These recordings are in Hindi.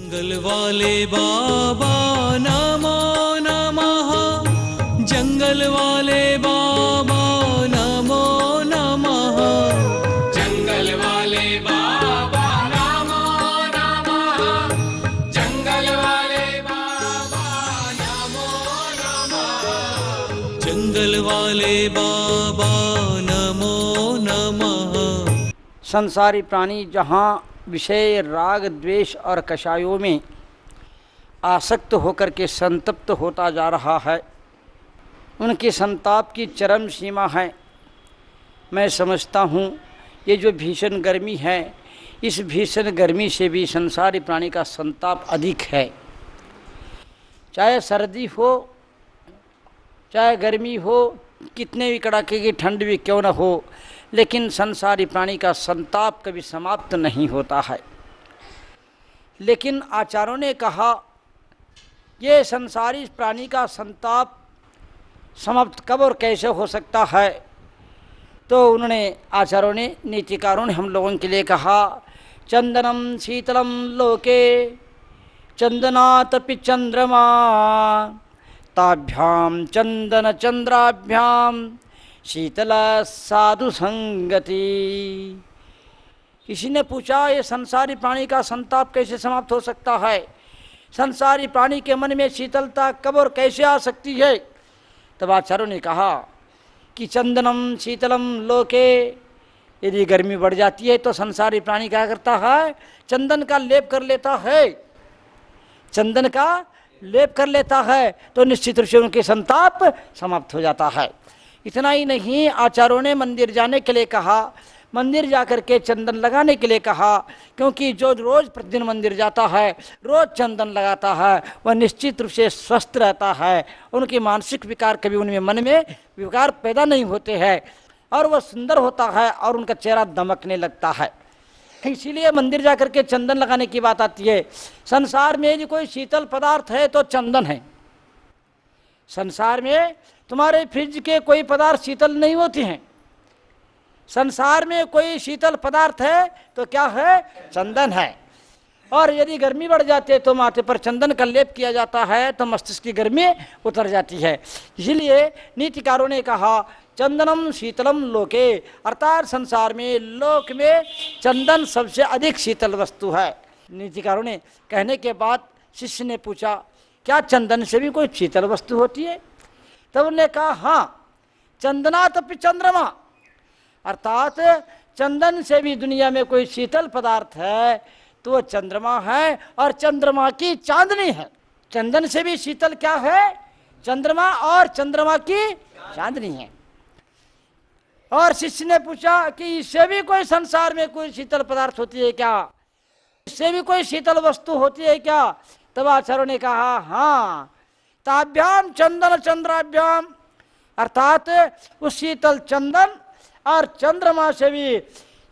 जंगल वाले बाबा नमो नमः, जंगल वाले बाबा नमो नमः, जंगल वाले बाबा नमो नमः, जंगल वाले बाबा नमो नमः, जंगल वाले बाबा नमो नमः। संसारी प्राणी जहाँ विषय राग द्वेष और कषायों में आसक्त होकर के संतप्त होता जा रहा है, उनके संताप की चरम सीमा है। मैं समझता हूँ ये जो भीषण गर्मी है, इस भीषण गर्मी से भी संसारी प्राणी का संताप अधिक है। चाहे सर्दी हो, चाहे गर्मी हो, कितने भी कड़ाके की ठंड भी क्यों न हो, लेकिन संसारी प्राणी का संताप कभी समाप्त नहीं होता है। लेकिन आचार्यों ने कहा ये संसारी प्राणी का संताप समाप्त कब और कैसे हो सकता है, तो उन्होंने आचार्यों ने नीतिकारों ने हम लोगों के लिए कहा, चंदनम शीतलम लोके चंदनातपि चंद्रमा ताभ्याम चंदन चंद्राभ्याम शीतल साधु संगति। किसी ने पूछा ये संसारी प्राणी का संताप कैसे समाप्त हो सकता है, संसारी प्राणी के मन में शीतलता कब और कैसे आ सकती है। तब आचार्यों ने कहा कि चंदनम शीतलम लोके, यदि गर्मी बढ़ जाती है तो संसारी प्राणी क्या करता है, चंदन का लेप कर लेता है, चंदन का लेप कर लेता है, तो निश्चित रूप से उनके संताप समाप्त हो जाता है। इतना ही नहीं, आचार्यों ने मंदिर जाने के लिए कहा, मंदिर जाकर के चंदन लगाने के लिए कहा, क्योंकि जो रोज़ प्रतिदिन मंदिर जाता है, रोज़ चंदन लगाता है, वह निश्चित रूप से स्वस्थ रहता है, उनके मानसिक विकार कभी उनमें मन में विकार पैदा नहीं होते हैं और वह सुंदर होता है और उनका चेहरा दमकने लगता है। इसीलिए मंदिर जाकर के चंदन लगाने की बात आती है। संसार में यदि कोई शीतल पदार्थ है तो चंदन है। संसार में तुम्हारे फ्रिज के कोई पदार्थ शीतल नहीं होते हैं। संसार में कोई शीतल पदार्थ है तो क्या है, चंदन है। और यदि गर्मी बढ़ जाती है तो माथे पर चंदन का लेप किया जाता है तो मस्तिष्क की गर्मी उतर जाती है। इसीलिए नीतिकारों ने कहा चंदनम शीतलम लोके, अर्थात संसार में, लोक में चंदन सबसे अधिक शीतल वस्तु है। नीतिकारों ने कहने के बाद शिष्य ने पूछा क्या चंदन से भी कोई शीतल वस्तु होती है। तब उन्होंने कहा हाँ, चंदनातपि चंद्रमा, अर्थात चंदन से भी दुनिया में कोई शीतल पदार्थ है तो वह चंद्रमा है, और चंद्रमा की चांदनी है। चंदन से भी शीतल क्या है, चंद्रमा, और चंद्रमा की चांदनी है। और शिष्य ने पूछा कि इससे भी कोई संसार में कोई शीतल पदार्थ होती है क्या, इससे भी कोई शीतल वस्तु होती है क्या। तब आचार्यों ने कहा हाँ, ताभ्याम चंदन चंद्राभ्याम, अर्थात उस शीतल चंदन और चंद्रमा से भी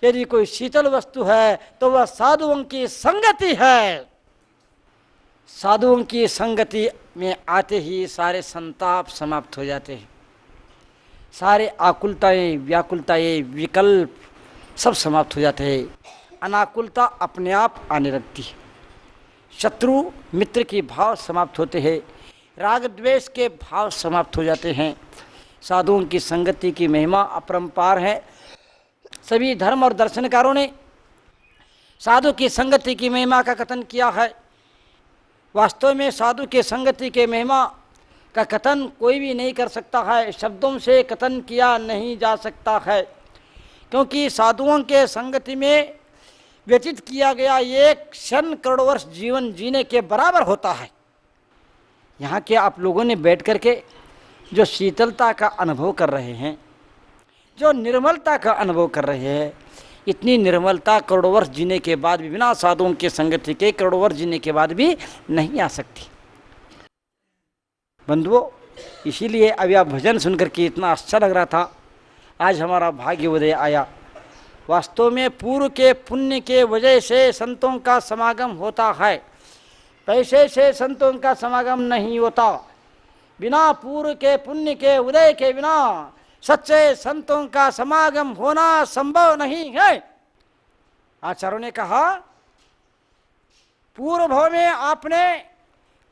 यदि कोई शीतल वस्तु है तो वह साधुओं की संगति है। साधुओं की संगति में आते ही सारे संताप समाप्त हो जाते हैं, सारे आकुलताएं, व्याकुलताएं, विकल्प सब समाप्त हो जाते हैं। अनाकुलता अपने आप आने लगती है, शत्रु मित्र के भाव समाप्त होते हैं, राग द्वेष के भाव समाप्त हो जाते हैं। साधुओं की संगति की महिमा अपरंपार है। सभी धर्म और दर्शनकारों ने साधु की संगति की महिमा का कथन किया है। वास्तव में साधु के संगति के महिमा का कथन कोई भी नहीं कर सकता है, शब्दों से कथन किया नहीं जा सकता है, क्योंकि साधुओं के संगति में व्यतीत किया गया एक क्षण करोड़ वर्ष जीवन जीने के बराबर होता है। यहाँ के आप लोगों ने बैठ करके जो शीतलता का अनुभव कर रहे हैं, जो निर्मलता का अनुभव कर रहे हैं, इतनी निर्मलता करोड़ों वर्ष जीने के बाद भी, बिना साधुओं के संगति के करोड़ों वर्ष जीने के बाद भी नहीं आ सकती। बंधुओं, इसीलिए अभी आप भजन सुनकर के इतना अच्छा लग रहा था, आज हमारा भाग्य उदय आया। वास्तव में पूर्व के पुण्य के वजह से संतों का समागम होता है, पैसे से संतों का समागम नहीं होता। बिना पूर्व के पुण्य के उदय के बिना सच्चे संतों का समागम होना संभव नहीं है। आचार्यों ने कहा पूर्व भाव में आपने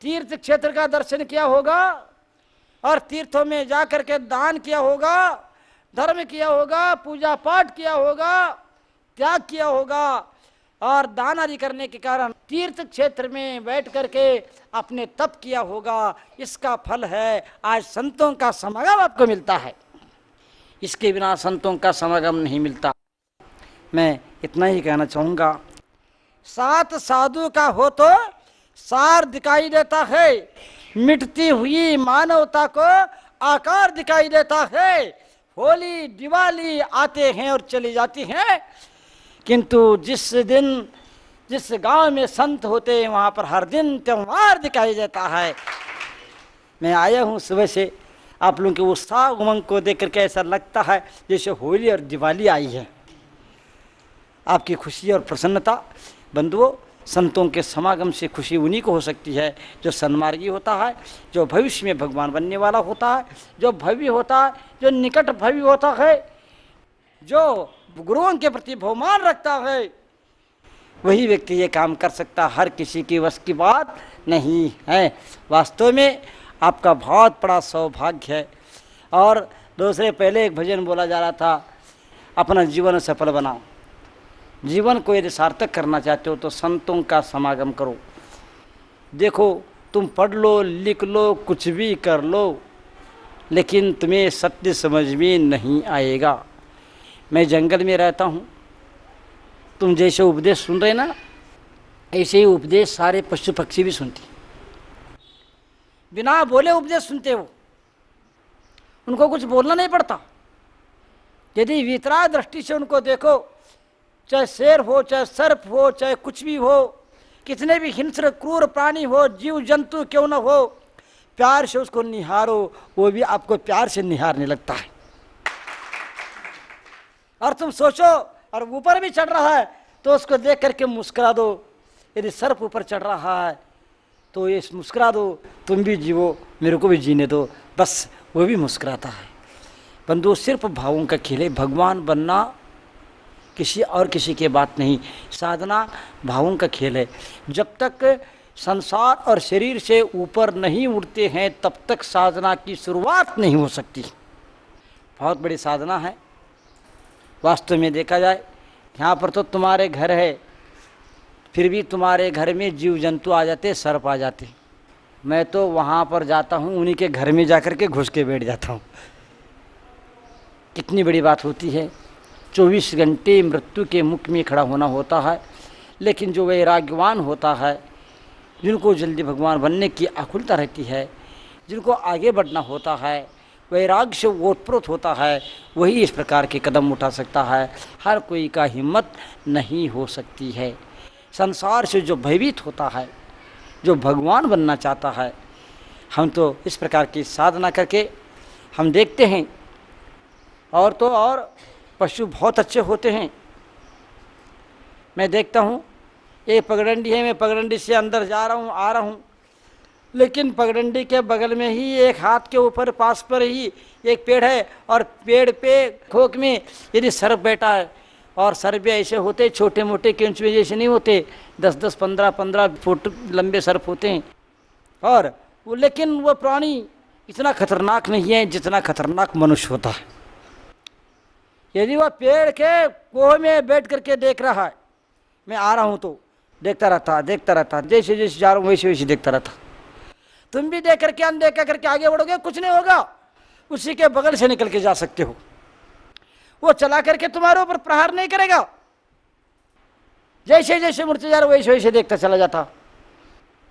तीर्थ क्षेत्र का दर्शन किया होगा और तीर्थों में जाकर के दान किया होगा, धर्म किया होगा, पूजा पाठ किया होगा, त्याग किया होगा और दान आदि करने के कारण तीर्थ क्षेत्र में बैठ करके अपने तप किया होगा। इसका फल है आज संतों का समागम आपको मिलता है। इसके बिना संतों का समागम नहीं मिलता। मैं इतना ही कहना चाहूँगा, साथ साधु का हो तो सार दिखाई देता है, मिटती हुई मानवता को आकार दिखाई देता है। होली दिवाली आते हैं और चली जाती हैं, किंतु जिस दिन जिस गांव में संत होते हैं वहाँ पर हर दिन त्योहार दिखाई देता है। मैं आया हूँ सुबह से, आप लोगों के उत्साह उमंग को देख करके ऐसा लगता है जैसे होली और दिवाली आई है। आपकी खुशी और प्रसन्नता बंधुओं, संतों के समागम से खुशी उन्हीं को हो सकती है जो सन्मार्गी होता है, जो भविष्य में भगवान बनने वाला होता है, जो भव्य होता है, जो निकट भव्य होता है, जो गुरुओं के प्रति बहुमान रखता है, वही व्यक्ति ये काम कर सकता। हर किसी की वश की बात नहीं है। वास्तव में आपका बहुत बड़ा सौभाग्य है। और दूसरे पहले एक भजन बोला जा रहा था, अपना जीवन सफल बनाओ। जीवन को यदि सार्थक करना चाहते हो तो संतों का समागम करो। देखो, तुम पढ़ लो, लिख लो, कुछ भी कर लो, लेकिन तुम्हें सत्य समझ में नहीं आएगा। मैं जंगल में रहता हूँ, तुम जैसे उपदेश सुन रहे ना, ऐसे ही उपदेश सारे पशु पक्षी भी सुनते, बिना बोले उपदेश सुनते हो, उनको कुछ बोलना नहीं पड़ता। यदि वितराग दृष्टि से उनको देखो, चाहे शेर हो, चाहे सर्प हो, चाहे कुछ भी हो, कितने भी हिंस्र क्रूर प्राणी हो, जीव जंतु क्यों न हो, प्यार से उसको निहारो, वो भी आपको प्यार से निहारने लगता है। और तुम सोचो, और ऊपर भी चढ़ रहा है तो उसको देख करके मुस्कुरा दो। यदि सर्प ऊपर चढ़ रहा है तो ये मुस्कुरा दो, तुम भी जीवो, मेरे को भी जीने दो, बस वो भी मुस्कुराता है। बंधु, सिर्फ भावों का खेल है। भगवान बनना किसी और किसी की बात नहीं, साधना भावों का खेल है। जब तक संसार और शरीर से ऊपर नहीं उठते हैं तब तक साधना की शुरुआत नहीं हो सकती। बहुत बड़ी साधना है। वास्तव में देखा जाए, यहाँ पर तो तुम्हारे घर है, फिर भी तुम्हारे घर में जीव जंतु आ जाते, सर्प आ जाते। मैं तो वहाँ पर जाता हूँ, उन्हीं के घर में जाकर के घुस के बैठ जाता हूँ। कितनी बड़ी बात होती है। 24 घंटे मृत्यु के मुख में खड़ा होना होता है, लेकिन जो वैराग्यवान होता है, जिनको जल्दी भगवान बनने की आकुलता रहती है, जिनको आगे बढ़ना होता है, वैराग्य से ओतप्रोत होता है, वही इस प्रकार के कदम उठा सकता है। हर कोई का हिम्मत नहीं हो सकती है। संसार से जो भयभीत होता है, जो भगवान बनना चाहता है, हम तो इस प्रकार की साधना करके हम देखते हैं। और तो और पशु बहुत अच्छे होते हैं। मैं देखता हूँ, एक पगडंडी है, मैं पगडंडी से अंदर जा रहा हूँ, आ रहा हूँ, लेकिन पगडंडी के बगल में ही एक हाथ के ऊपर पास पर ही एक पेड़ है, और पेड़ पे खोक में यदि सर्प बैठा है, और सर्प भी ऐसे होते छोटे मोटे केंच में जैसे नहीं होते, 10-10, 15-15 फुट लंबे सर्प होते हैं। और वो, लेकिन वो प्राणी इतना खतरनाक नहीं है जितना खतरनाक मनुष्य होता है। यदि वह पेड़ के कोह में बैठ करके देख रहा है, मैं आ रहा हूँ तो देखता रहता, जैसे जैसे जा रहा हूँ वैसे वैसे देखता रहता। तुम भी देख करके अनदेखा करके आगे बढ़ोगे, कुछ नहीं होगा, उसी के बगल से निकल के जा सकते हो। वो चला करके तुम्हारे ऊपर प्रहार नहीं करेगा, जैसे जैसे मुड़ते जा रहे वैसे वैसे देखता चला जाता।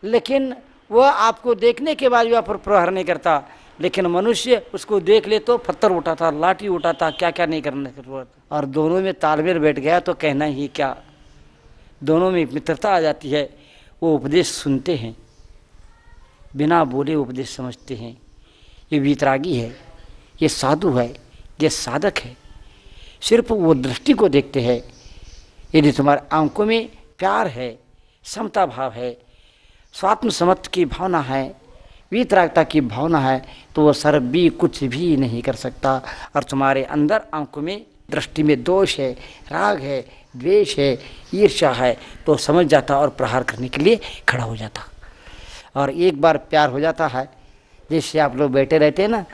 लेकिन वह आपको देखने के बाद भी आप पर प्रहार नहीं करता। लेकिन मनुष्य उसको देख ले तो पत्थर उठाता, लाठी उठाता, क्या क्या नहीं करने की जरूरत। और दोनों में तालमेल बैठ गया तो कहना ही क्या, दोनों में मित्रता आ जाती है। वो उपदेश सुनते हैं, बिना बोले उपदेश समझते हैं। ये वीतरागी है, ये साधु है, ये साधक है। सिर्फ वो दृष्टि को देखते हैं। यदि तुम्हारे आंखों में प्यार है, समता भाव है, स्वात्म समत्व की भावना है, वीतरागता की भावना है, तो वो सर्प भी कुछ भी नहीं कर सकता। और तुम्हारे अंदर आंखों में दृष्टि में दोष है, राग है, द्वेष है, ईर्ष्या है, तो समझ जाता और प्रहार करने के लिए खड़ा हो जाता। और एक बार प्यार हो जाता है, जैसे आप लोग बैठे रहते हैं ना,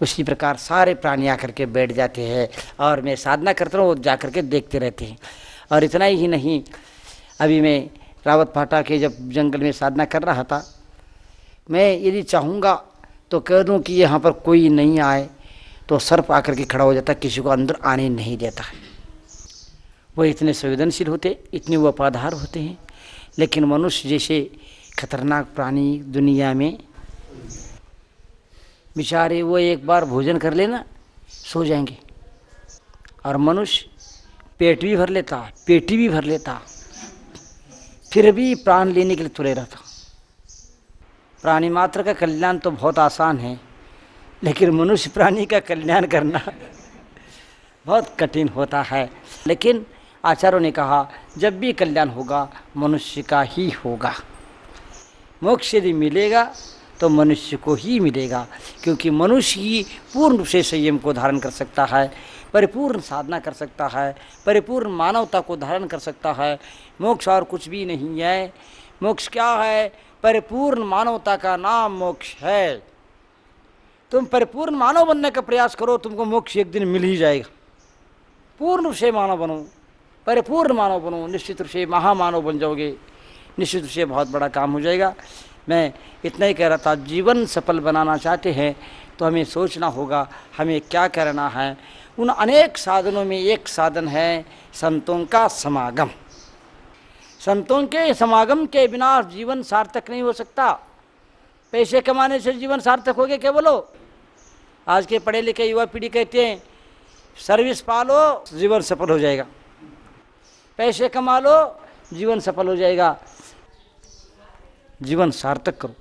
उसी प्रकार सारे प्राणी आकर के बैठ जाते हैं और मैं साधना करता हूँ, वो जा कर के देखते रहते हैं। और इतना ही नहीं, अभी मैं रावत फाटा के जब जंगल में साधना कर रहा था, मैं यदि चाहूँगा तो कह दूँ कि यहाँ पर कोई नहीं आए, तो सर्प आकर के खड़ा हो जाता, किसी को अंदर आने नहीं देता है। वो इतने संवेदनशील होते, इतने वफादार होते हैं। लेकिन मनुष्य जैसे खतरनाक प्राणी दुनिया में, बेचारे वो एक बार भोजन कर लेना सो जाएंगे, और मनुष्य पेट भी भर लेता, पेटी भी भर लेता, फिर भी प्राण लेने के लिए तुले रहता। प्राणी मात्र का कल्याण तो बहुत आसान है, लेकिन मनुष्य प्राणी का कल्याण करना बहुत कठिन होता है। लेकिन आचार्यों ने कहा जब भी कल्याण होगा मनुष्य का ही होगा। मोक्ष यदि मिलेगा तो मनुष्य को ही मिलेगा, क्योंकि मनुष्य ही पूर्ण रूप से संयम को धारण कर सकता है, परिपूर्ण साधना कर सकता है, परिपूर्ण मानवता को धारण कर सकता है। मोक्ष और कुछ भी नहीं है। मोक्ष क्या है? परिपूर्ण मानवता का नाम मोक्ष है। तुम परिपूर्ण मानव बनने का प्रयास करो, तुमको मोक्ष एक दिन मिल ही जाएगा। पूर्ण रूप से मानव बनो, परिपूर्ण मानव बनो, निश्चित रूप से महामानव बन जाओगे, निश्चित रूप से बहुत बड़ा काम हो जाएगा। मैं इतना ही कह रहा था, जीवन सफल बनाना चाहते हैं तो हमें सोचना होगा हमें क्या करना है। उन अनेक साधनों में एक साधन है संतों का समागम। संतों के समागम के बिना जीवन सार्थक नहीं हो सकता। पैसे कमाने से जीवन सार्थक हो गया क्या? बोलो। आज के पढ़े लिखे युवा पीढ़ी कहते हैं सर्विस पालो जीवन सफल हो जाएगा, पैसे कमा लो जीवन सफल हो जाएगा। जीवन सार्थक करो।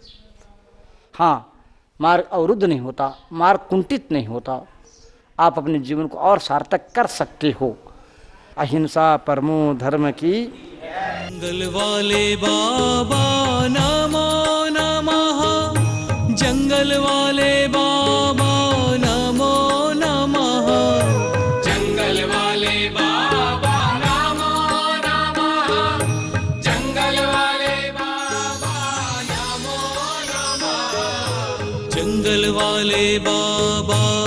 हाँ, मार्ग अवरुद्ध नहीं होता, मार्ग कुंठित नहीं होता। आप अपने जीवन को और सार्थक कर सकते हो। अहिंसा परमो धर्म की। जंगल वाले बाबा नमो नमः, जंगल वाले बाबा नमो नमः, जंगल वाले बाबा नमो नमः, जंगल वाले बाबा नमो नमः, जंगल वाले बाबा